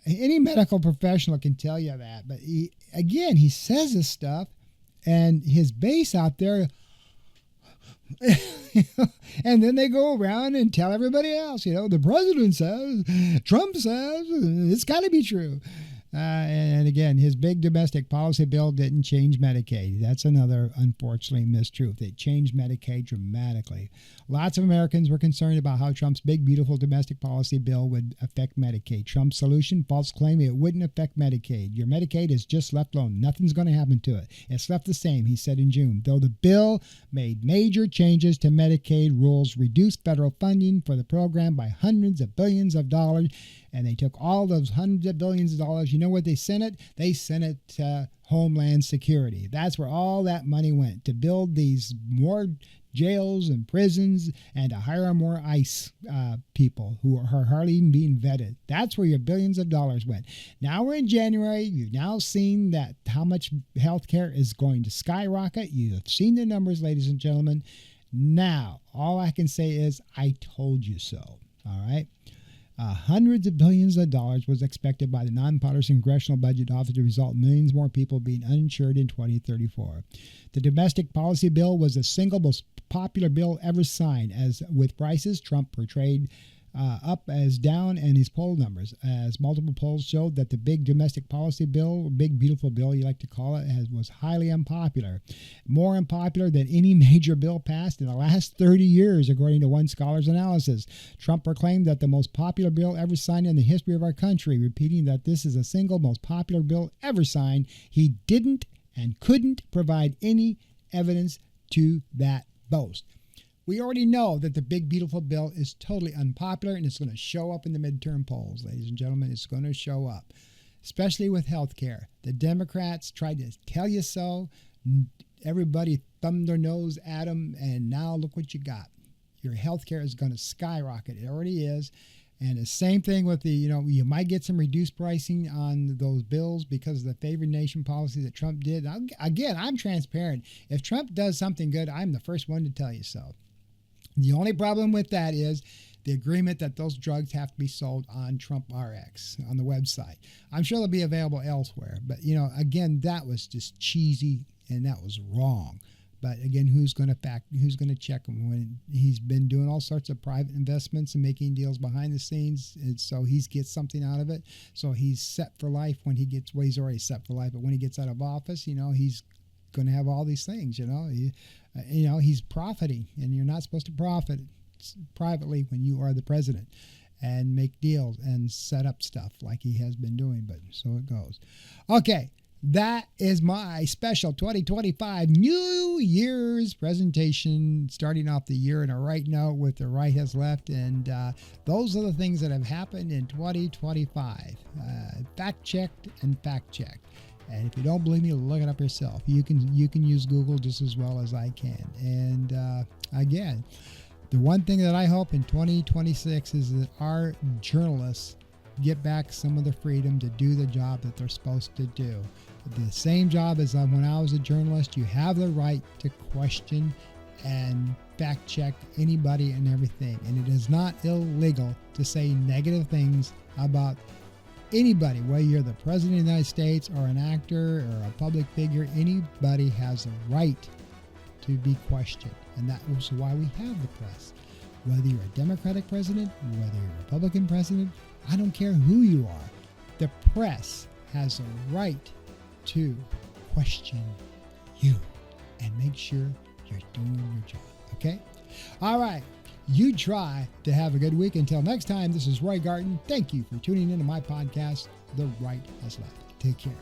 any medical professional can tell you that. But he says this stuff, and his base out there, and then they go around and tell everybody else, the president says, Trump says, it's got to be true. And again, his big domestic policy bill didn't change Medicaid. That's another, unfortunately, mistruth. It changed Medicaid dramatically. Lots of Americans were concerned about how Trump's big, beautiful domestic policy bill would affect Medicaid. Trump's solution, false claim it wouldn't affect Medicaid. Your Medicaid is just left alone. Nothing's going to happen to it. It's left the same, he said in June. Though the bill made major changes to Medicaid rules, reduced federal funding for the program by hundreds of billions of dollars, and they took all those hundreds of billions of dollars. You know what they sent it? They sent it to Homeland Security. That's where all that money went, to build these more jails and prisons and to hire more ICE people who are hardly even being vetted. That's where your billions of dollars went. Now we're in January. You've now seen that how much health care is going to skyrocket. You've seen the numbers, ladies and gentlemen. Now, all I can say is, I told you so. All right? Hundreds of billions of dollars was expected by the nonpartisan Congressional Budget Office to result in millions more people being uninsured in 2034. The domestic policy bill was the single most popular bill ever signed, as with prices Trump portrayed up as down, and his poll numbers, as multiple polls showed that the big domestic policy bill, big beautiful bill you like to call it, was highly unpopular. More unpopular than any major bill passed in the last 30 years, according to one scholar's analysis. Trump proclaimed that the most popular bill ever signed in the history of our country, repeating that this is the single most popular bill ever signed. He didn't and couldn't provide any evidence to that boast. We already know that the big, beautiful bill is totally unpopular, and it's going to show up in the midterm polls, ladies and gentlemen. It's going to show up, especially with health care. The Democrats tried to tell you so. Everybody thumbed their nose at them, and now look what you got. Your health care is going to skyrocket. It already is. And the same thing with the, you might get some reduced pricing on those bills because of the favored nation policy that Trump did. Again, I'm transparent. If Trump does something good, I'm the first one to tell you so. The only problem with that is the agreement that those drugs have to be sold on Trump RX on the website. I'm sure they'll be available elsewhere. But, again, that was just cheesy and that was wrong. But again, who's going to check him when he's been doing all sorts of private investments and making deals behind the scenes, and so he gets something out of it. So he's set for life when he gets. Well, he's already set for life, but when he gets out of office, he's going to have all these things. He's profiting, and you're not supposed to profit privately when you are the president and make deals and set up stuff like he has been doing. But so it goes. Okay. That is my special 2025 New Year's presentation, starting off the year in a right note with the right has left. And those are the things that have happened in 2025. Fact-checked and fact-checked. And if you don't believe me, look it up yourself. You can use Google just as well as I can. And again, the one thing that I hope in 2026 is that our journalists get back some of the freedom to do the job that they're supposed to do. The same job as when I was a journalist, you have the right to question and fact check anybody and everything. And it is not illegal to say negative things about anybody, whether you're the president of the United States or an actor or a public figure. Anybody has a right to be questioned. And that was why we have the press. Whether you're a Democratic president, whether you're a Republican president, I don't care who you are. The press has a right to question you and make sure you're doing your job. Okay? All right. You try to have a good week. Until next time, this is Roy Garten. Thank you for tuning into my podcast, The Right Has Left. Take care.